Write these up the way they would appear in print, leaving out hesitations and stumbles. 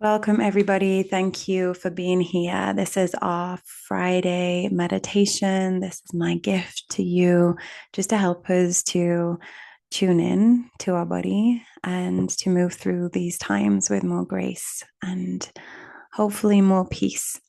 Welcome, everybody. Thank you for being here. This is our Friday meditation. This is my gift to you, just to help us to tune in to our body and to move through these times with more grace and hopefully more peace.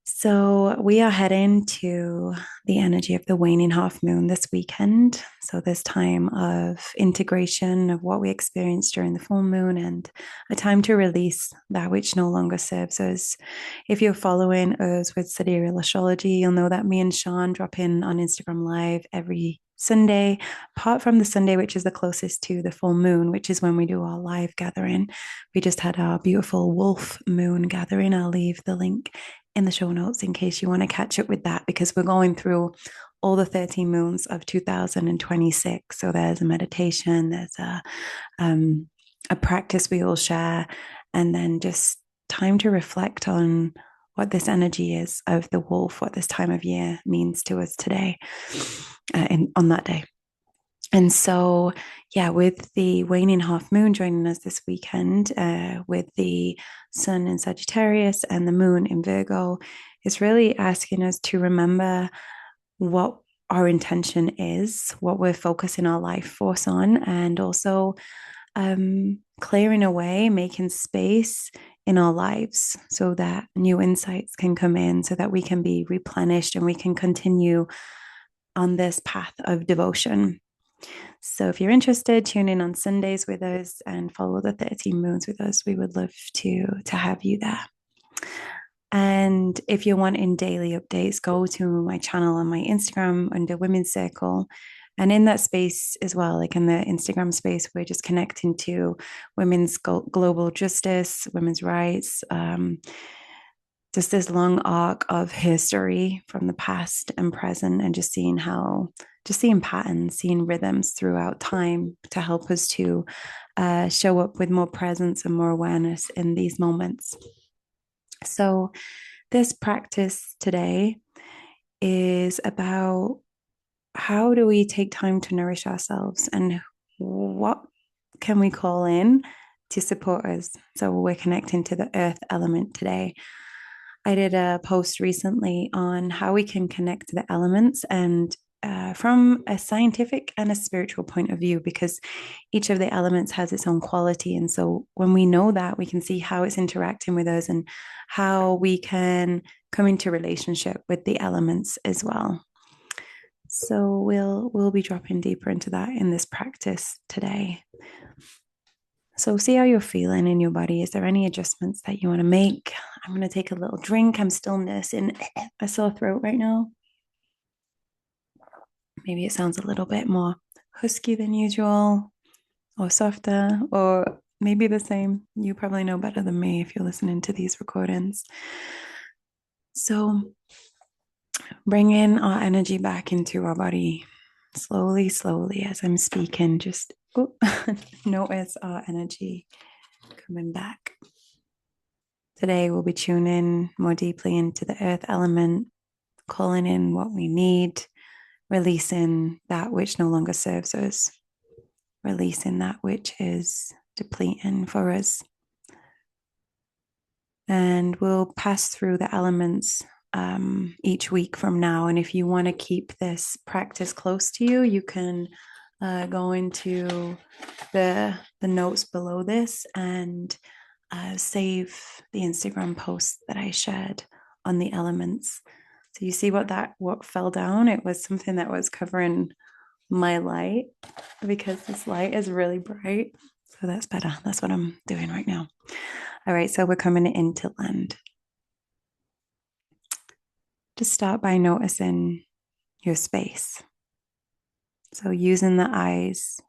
So, we are heading to the energy of the waning half moon this weekend. So, this time of integration of what we experienced during the full moon and a time to release that which no longer serves us. If you're following us with sidereal astrology, you'll know that me and Sean drop in on Instagram Live every Sunday, apart from the Sunday, which is the closest to the full moon, which is when we do our live gathering. We just had our beautiful wolf moon gathering. I'll leave the link in the show notes in case you want to catch up with that, because we're going through all the 13 moons of 2026. So there's a meditation, there's a practice we all share, and then just time to reflect on what this energy is of the wolf, what this time of year means to us today, on that day. And so, yeah, with the waning half moon joining us this weekend, with the sun in Sagittarius and the moon in Virgo, it's really asking us to remember what our intention is, what we're focusing our life force on, and also clearing away, making space in our lives so that new insights can come in, so that we can be replenished and we can continue on this path of devotion. So if you're interested, tune in on Sundays with us and follow the 13 moons with us. We would love to have you there. And if you're wanting daily updates, go to my channel on my Instagram under Women's Circle. And in that space as well, like in the Instagram space, we're just connecting to women's global justice, women's rights, just this long arc of history from the past and present, and just seeing patterns, seeing rhythms throughout time to help us to show up with more presence and more awareness in these moments. So, this practice today is about how do we take time to nourish ourselves and what can we call in to support us. So, we're connecting to the earth element today. I did a post recently on how we can connect to the elements, and from a scientific and a spiritual point of view, because each of the elements has its own quality. And so when we know that, we can see how it's interacting with us and how we can come into relationship with the elements as well. So we'll be dropping deeper into that in this practice today. So see how you're feeling in your body. Is there any adjustments that you want to make? I'm going to take a little drink. I'm still nursing a sore throat right now. Maybe it sounds a little bit more husky than usual, or softer, or maybe the same. You probably know better than me if you're listening to these recordings. So bringing our energy back into our body slowly, slowly as I'm speaking. Just notice our energy coming back. Today, we'll be tuning more deeply into the earth element, calling in what we need, releasing that which no longer serves us, releasing that which is depleting for us. And we'll pass through the elements each week from now. And if you want to keep this practice close to you, you can go into the notes below this and save the Instagram post that I shared on the elements. So you see what fell down? It was something that was covering my light, because this light is really bright. So that's better. That's what I'm doing right now. All right, so we're coming into land. Just start by noticing your space. So using the eyes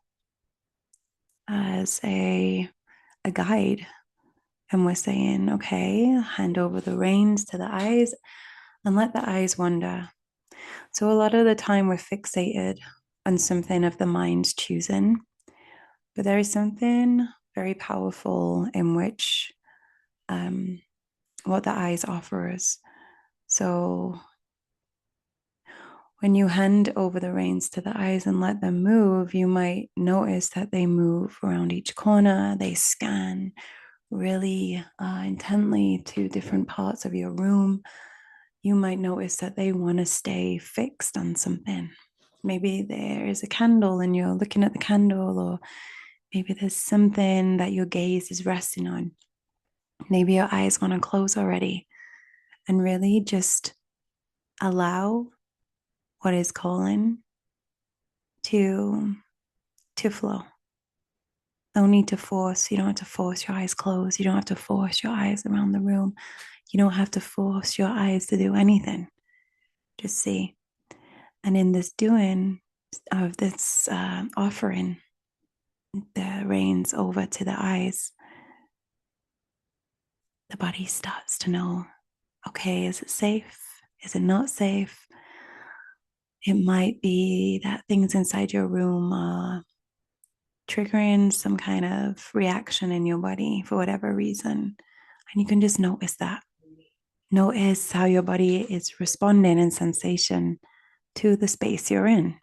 as a guide. And we're saying, okay, hand over the reins to the eyes and let the eyes wander. So a lot of the time we're fixated on something of the mind's choosing, but there is something very powerful in which what the eyes offer us. So when you hand over the reins to the eyes and let them move, you might notice that they move around each corner, they scan, really intently to different parts of your room, you might notice that they want to stay fixed on something. Maybe there is a candle and you're looking at the candle, or maybe there's something that your gaze is resting on. Maybe your eyes want to close already, and really just allow what is calling to flow. No need to force. You don't have to force your eyes closed. You don't have to force your eyes around the room. You don't have to force your eyes to do anything. Just see. And in this doing of this offering the reins over to the eyes, the body starts to know, okay, is it safe? Is it not safe? It might be that things inside your room are triggering some kind of reaction in your body for whatever reason. And you can just notice that. Notice how your body is responding in sensation to the space you're in.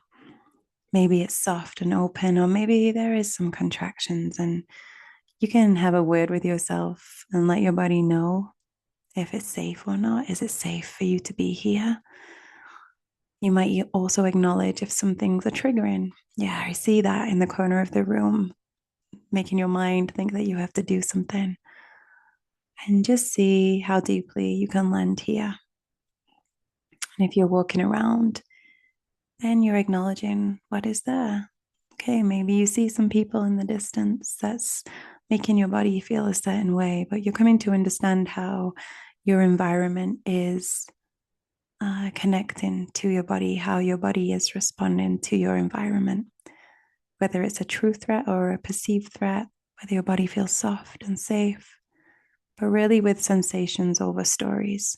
Maybe it's soft and open, or maybe there is some contractions, and you can have a word with yourself and let your body know if it's safe or not. Is it safe for you to be here? You might also acknowledge if some things are triggering. Yeah, I see that in the corner of the room, making your mind think that you have to do something. And just see how deeply you can land here. And if you're walking around, then you're acknowledging what is there. Okay, maybe you see some people in the distance that's making your body feel a certain way, but you're coming to understand how your environment is connecting to your body, how your body is responding to your environment, whether it's a true threat or a perceived threat, whether your body feels soft and safe, but really with sensations over stories.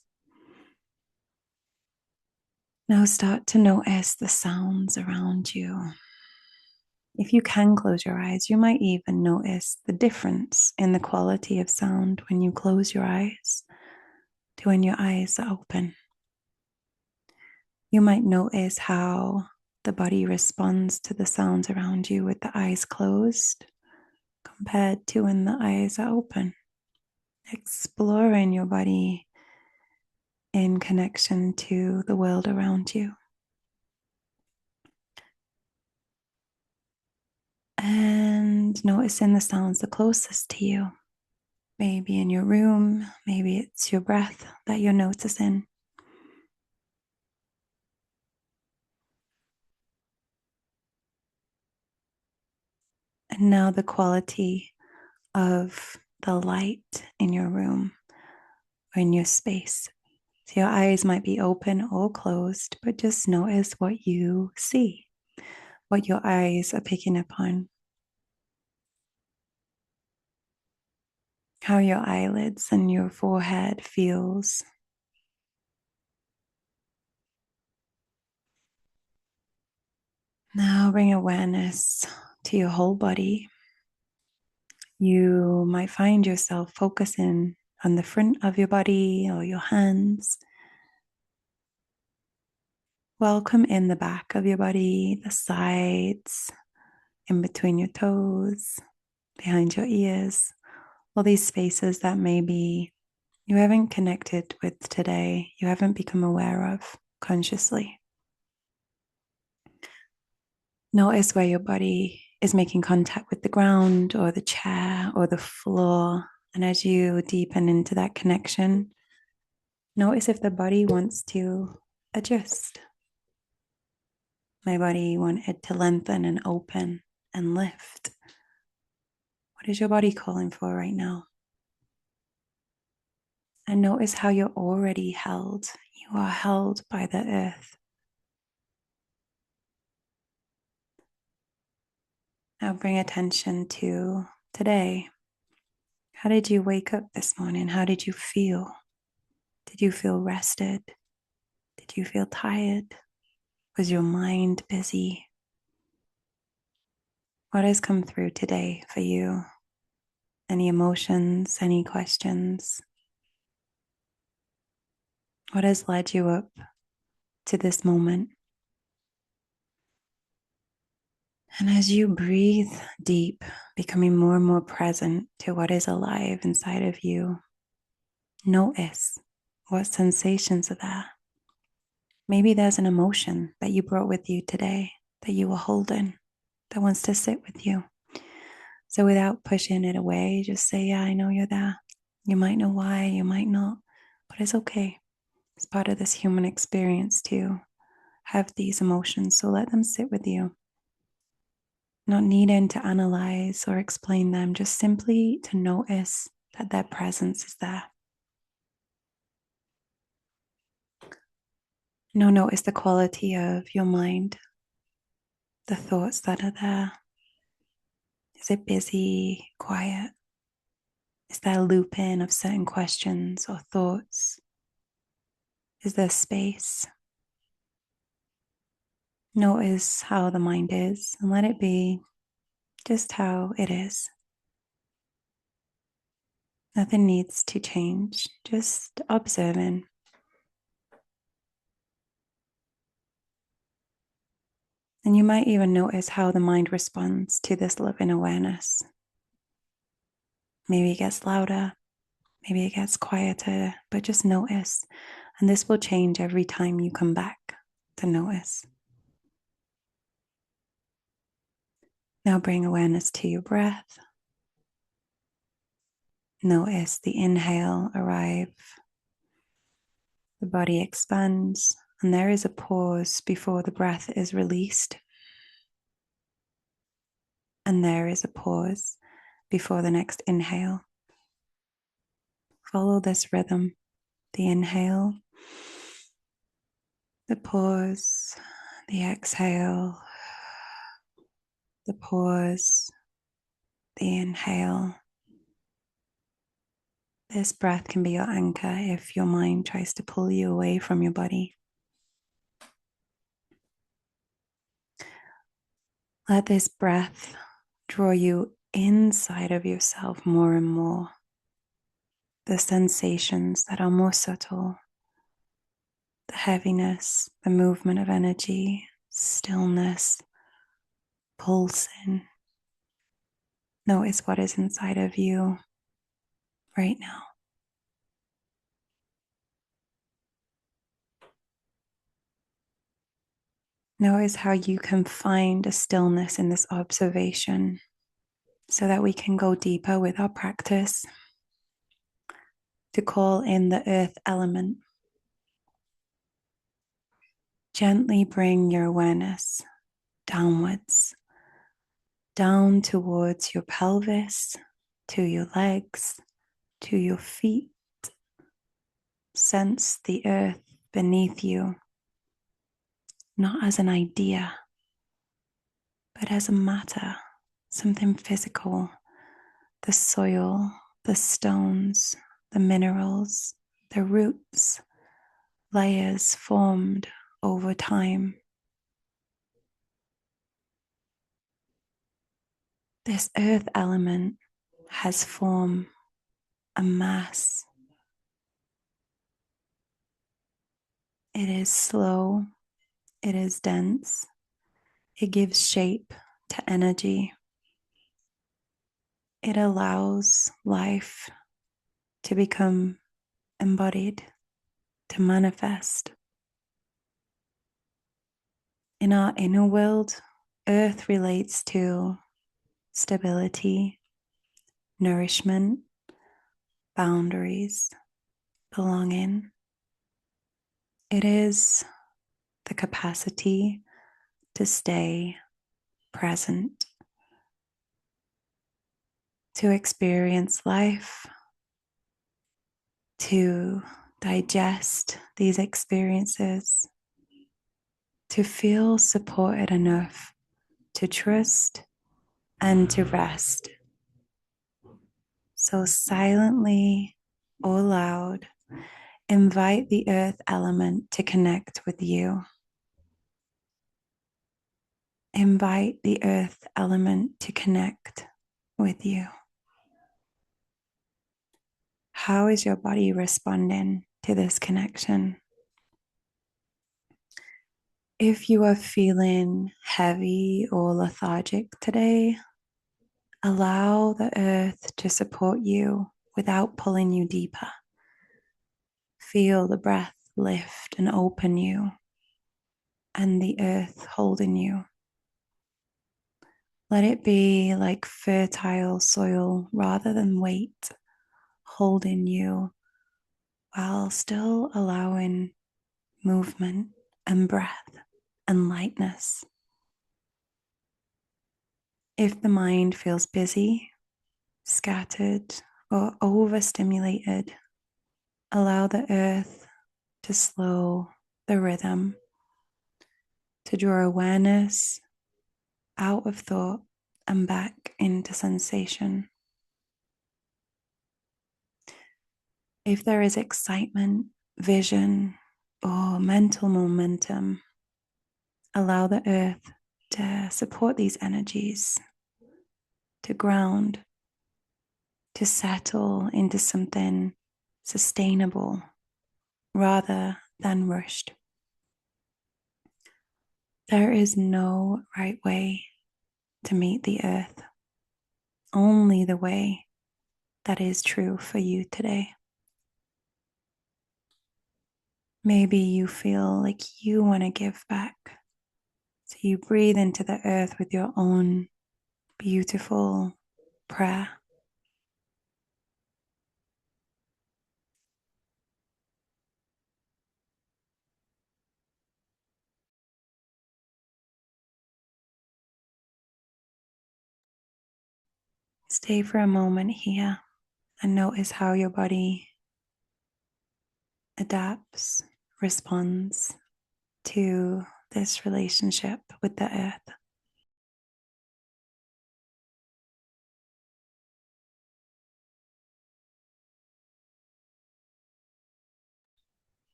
Now start to notice the sounds around you. If you can close your eyes, you might even notice the difference in the quality of sound when you close your eyes to when your eyes are open. You might notice how the body responds to the sounds around you with the eyes closed compared to when the eyes are open. Exploring your body in connection to the world around you. And noticing the sounds the closest to you. Maybe in your room, maybe it's your breath that you're noticing. And now the quality of the light in your room or in your space. So your eyes might be open or closed, but just notice what you see, what your eyes are picking up on, how your eyelids and your forehead feels. Now bring awareness to your whole body. You might find yourself focusing on the front of your body or your hands. Welcome in the back of your body, the sides, in between your toes, behind your ears, all these spaces that maybe you haven't connected with today, you haven't become aware of consciously. Notice where your body is making contact with the ground or the chair or the floor. And as you deepen into that connection, notice if the body wants to adjust. My body wanted to lengthen and open and lift. What is your body calling for right now? And notice how you're already held. You are held by the earth. Now bring attention to today. How did you wake up this morning? How did you feel? Did you feel rested? Did you feel tired? Was your mind busy? What has come through today for you? Any emotions? Any questions? What has led you up to this moment? And as you breathe deep, becoming more and more present to what is alive inside of you, notice what sensations are there. Maybe there's an emotion that you brought with you today that you were holding that wants to sit with you. So without pushing it away, just say, yeah, I know you're there. You might know why, you might not, but it's okay. It's part of this human experience to have these emotions. So let them sit with you, not needing to analyze or explain them, just simply to notice that their presence is there. Now notice the quality of your mind, the thoughts that are there. Is it busy, quiet? Is there a looping of certain questions or thoughts? Is there space? Notice how the mind is and let it be just how it is. Nothing needs to change, just observing. And you might even notice how the mind responds to this loving awareness. Maybe it gets louder, maybe it gets quieter, but just notice. And this will change every time you come back to notice. Now bring awareness to your breath. Notice the inhale arrive. The body expands, and there is a pause before the breath is released. And there is a pause before the next inhale. Follow this rhythm. The inhale, the pause, the exhale, the pause, the inhale. This breath can be your anchor if your mind tries to pull you away from your body. Let this breath draw you inside of yourself more and more. The sensations that are more subtle, the heaviness, the movement of energy, stillness, pulsing. Notice what is inside of you right now. Notice how you can find a stillness in this observation so that we can go deeper with our practice to call in the earth element. Gently bring your awareness downwards, down towards your pelvis, to your legs, to your feet. Sense the earth beneath you, not as an idea, but as a matter, something physical, the soil, the stones, the minerals, the roots, layers formed over time. This earth element has form, a mass. It is slow, it is dense, it gives shape to energy. It allows life to become embodied, to manifest. In our inner world, earth relates to stability, nourishment, boundaries, belonging. It is the capacity to stay present, to experience life, to digest these experiences, to feel supported enough to trust and to rest. So silently or loud, invite the earth element to connect with you. Invite the earth element to connect with you. How is your body responding to this connection? If you are feeling heavy or lethargic today, allow the earth to support you without pulling you deeper. Feel the breath lift and open you, and the earth holding you. Let it be like fertile soil rather than weight, holding you while still allowing movement and breath and lightness. If the mind feels busy, scattered, or overstimulated, allow the earth to slow the rhythm, to draw awareness out of thought and back into sensation. If there is excitement, vision, or mental momentum, allow the earth to support these energies, to ground, to settle into something sustainable rather than rushed. There is no right way to meet the earth, only the way that is true for you today. Maybe you feel like you want to give back. So you breathe into the earth with your own beautiful prayer. Stay for a moment here and notice how your body adapts, responds to this relationship with the earth.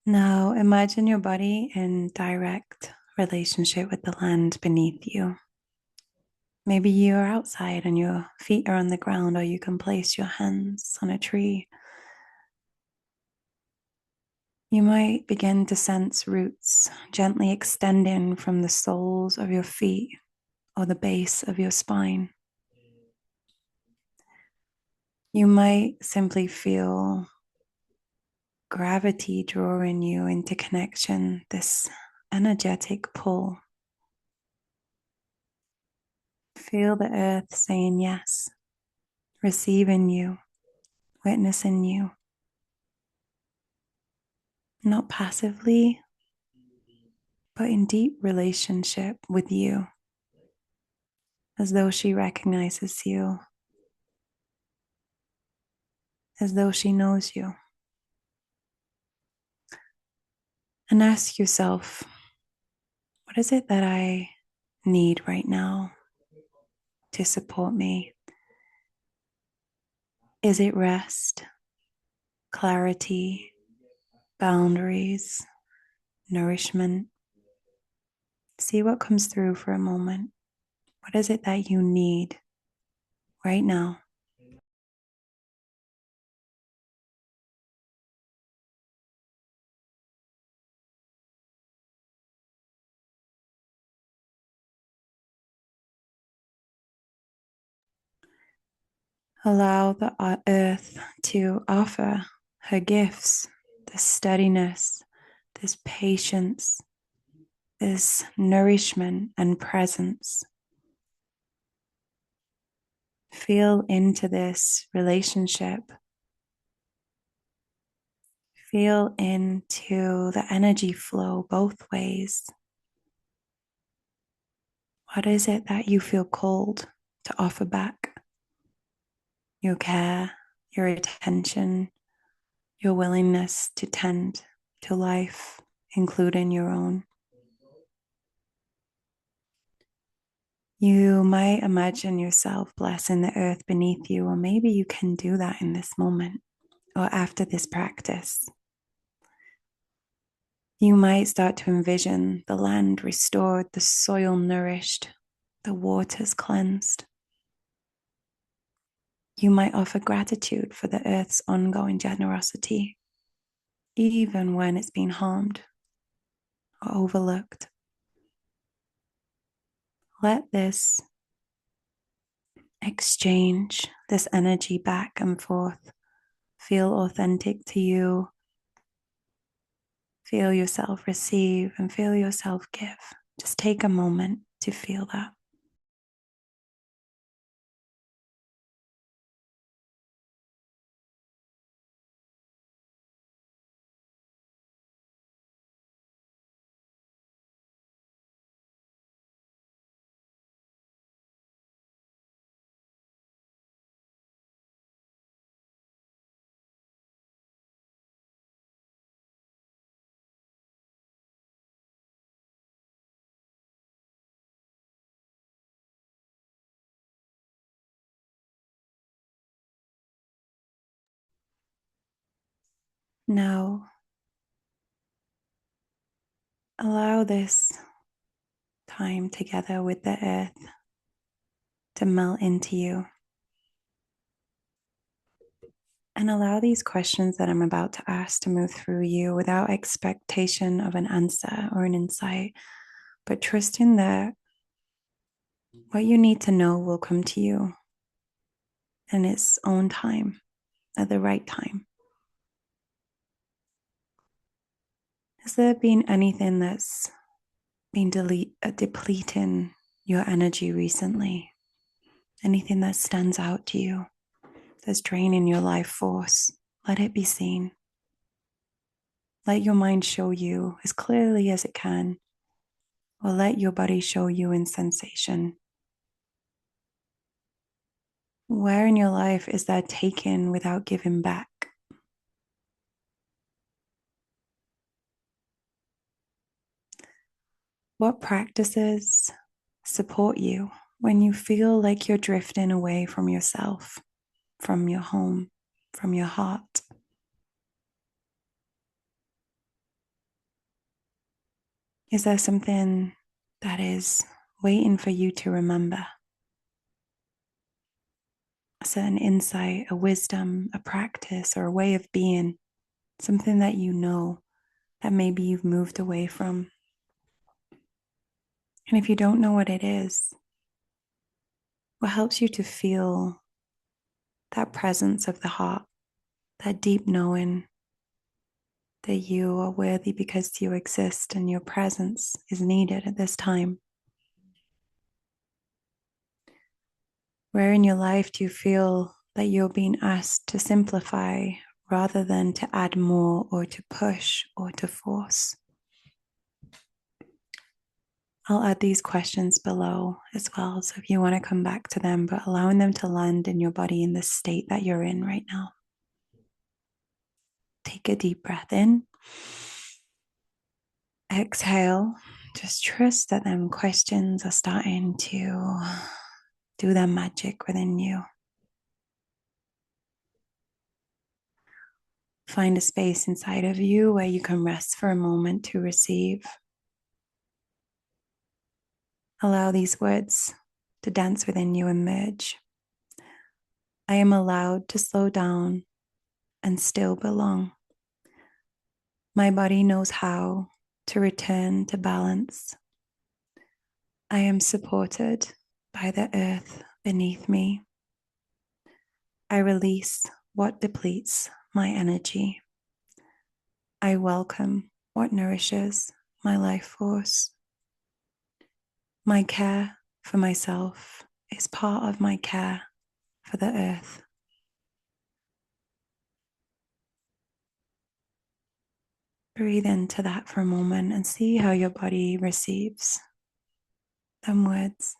Now imagine your body in direct relationship with the land beneath you. Maybe you are outside and your feet are on the ground, or you can place your hands on a tree. You might begin to sense roots gently extending from the soles of your feet or the base of your spine. You might simply feel gravity drawing you into connection, this energetic pull. Feel the earth saying yes, receiving you, witnessing you, not passively, but in deep relationship with you, as though she recognizes you, as though she knows you. And ask yourself, what is it that I need right now to support me? Is it rest, clarity, boundaries, nourishment? See what comes through for a moment. What is it that you need right now? Allow the earth to offer her gifts, this steadiness, this patience, this nourishment and presence. Feel into this relationship. Feel into the energy flow both ways. What is it that you feel called to offer back? Your care, your attention, your willingness to tend to life, including your own. You might imagine yourself blessing the earth beneath you, or maybe you can do that in this moment or after this practice. You might start to envision the land restored, the soil nourished, the waters cleansed. You might offer gratitude for the earth's ongoing generosity. even when it's been harmed or overlooked. Let this exchange, this energy back and forth, feel authentic to you. Feel yourself receive and feel yourself give. Just take a moment to feel that. Now, allow this time together with the earth to melt into you. And allow these questions that I'm about to ask to move through you without expectation of an answer or an insight, but trusting that what you need to know will come to you in its own time, at the right time. Has there been anything that's been depleting your energy recently? Anything that stands out to you, that's draining your life force? Let it be seen. Let your mind show you as clearly as it can, or let your body show you in sensation. Where in your life is that taken without giving back? What practices support you when you feel like you're drifting away from yourself, from your home, from your heart? Is there something that is waiting for you to remember? A certain insight, a wisdom, a practice, or a way of being, something that you know that maybe you've moved away from. And if you don't know what it is, what helps you to feel that presence of the heart, that deep knowing that you are worthy because you exist and your presence is needed at this time? Where in your life do you feel that you're being asked to simplify rather than to add more or to push or to force? I'll add these questions below as well. So if you want to come back to them, but allowing them to land in your body in the state that you're in right now. Take a deep breath in. Exhale. Just trust that them questions are starting to do their magic within you. Find a space inside of you where you can rest for a moment to receive. Allow these words to dance within you and merge. I am allowed to slow down and still belong. My body knows how to return to balance. I am supported by the earth beneath me. I release what depletes my energy. I welcome what nourishes my life force. My care for myself is part of my care for the earth. Breathe into that for a moment and see how your body receives them words.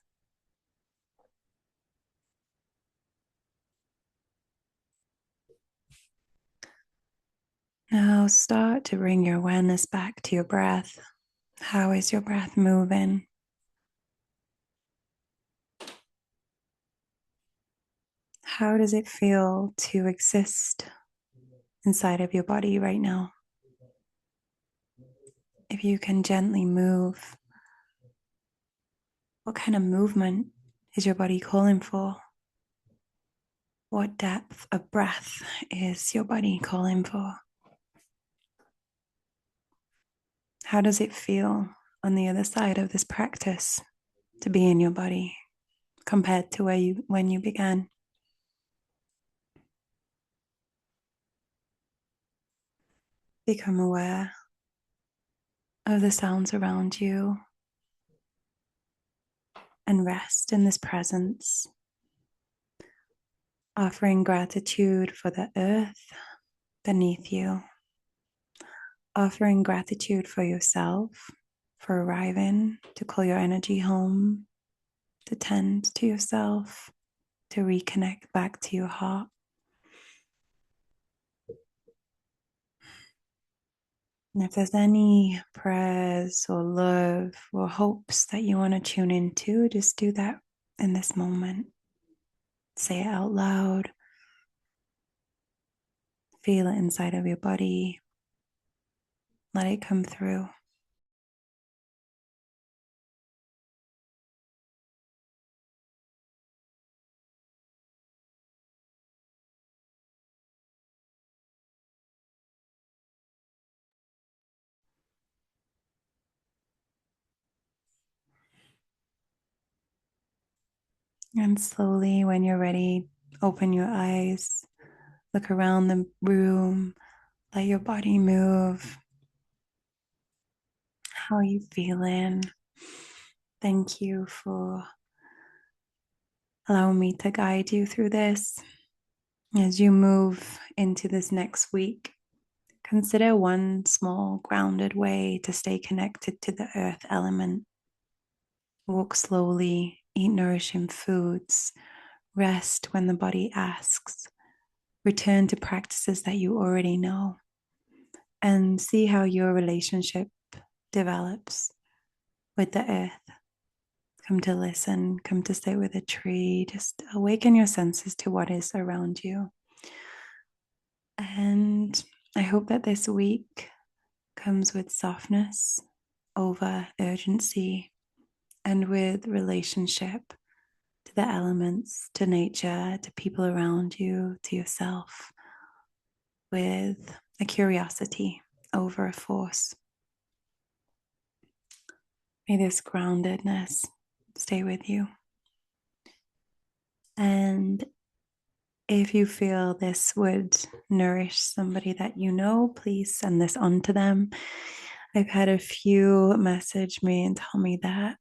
Now start to bring your awareness back to your breath. How is your breath moving? How does it feel to exist inside of your body right now? If you can gently move, what kind of movement is your body calling for? What depth of breath is your body calling for? How does it feel on the other side of this practice to be in your body compared to when you began? Become aware of the sounds around you and rest in this presence, offering gratitude for the earth beneath you, offering gratitude for yourself for arriving to call your energy home, to tend to yourself, to reconnect back to your heart. And if there's any prayers or love or hopes that you want to tune into, just do that in this moment. Say it out loud. Feel it inside of your body. Let it come through. And slowly, when you're ready, open your eyes. Look around the room. Let your body move. How are you feeling? Thank you for allowing me to guide you through this. As you move into this next week, consider one small grounded way to stay connected to the earth element. Walk slowly, eat nourishing foods, rest when the body asks, return to practices that you already know, and see how your relationship develops with the earth. Come to listen, come to stay with a tree, just awaken your senses to what is around you. And I hope that this week comes with softness over urgency and with relationship to the elements, to nature, to people around you, to yourself, with a curiosity over a force. May this groundedness stay with you. And if you feel this would nourish somebody that you know, please send this on to them. I've had a few message me and tell me that,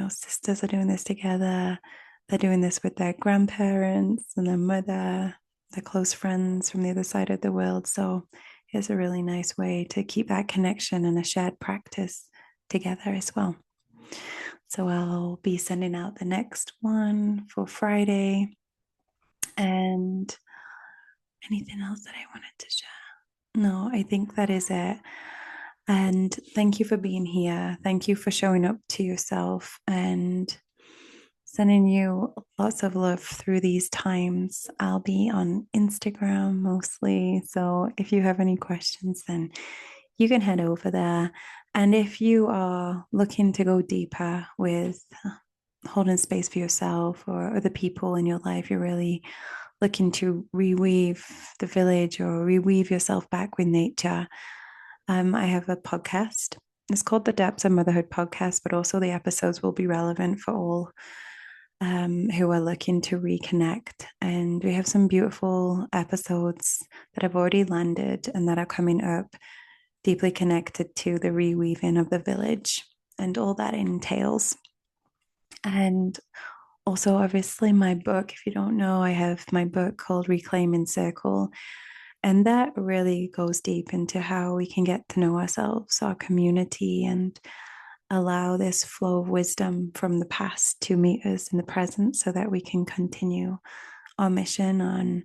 sisters are doing this together. They're doing this with their grandparents and their mother, their close friends from the other side of the world. So it's a really nice way to keep that connection and a shared practice together as well. So I'll be sending out the next one for Friday. And anything else that I wanted to share? No, I think that is it. And thank you for being here. Thank you for showing up to yourself and sending you lots of love through these times. I'll be on Instagram mostly. So if you have any questions, then you can head over there. And if you are looking to go deeper with holding space for yourself or other people in your life, you're really looking to reweave the village or reweave yourself back with nature, I have a podcast. It's called the Depths of Motherhood podcast, but also the episodes will be relevant for all who are looking to reconnect. And we have some beautiful episodes that have already landed and that are coming up, deeply connected to the reweaving of the village and all that entails. And also, obviously, my book, if you don't know, I have my book called Reclaiming Circle. And that really goes deep into how we can get to know ourselves, our community, and allow this flow of wisdom from the past to meet us in the present so that we can continue our mission on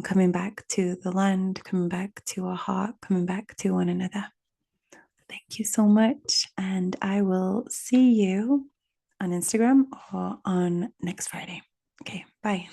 coming back to the land, coming back to our heart, coming back to one another. Thank you so much. And I will see you on Instagram or on next Friday. Okay, bye.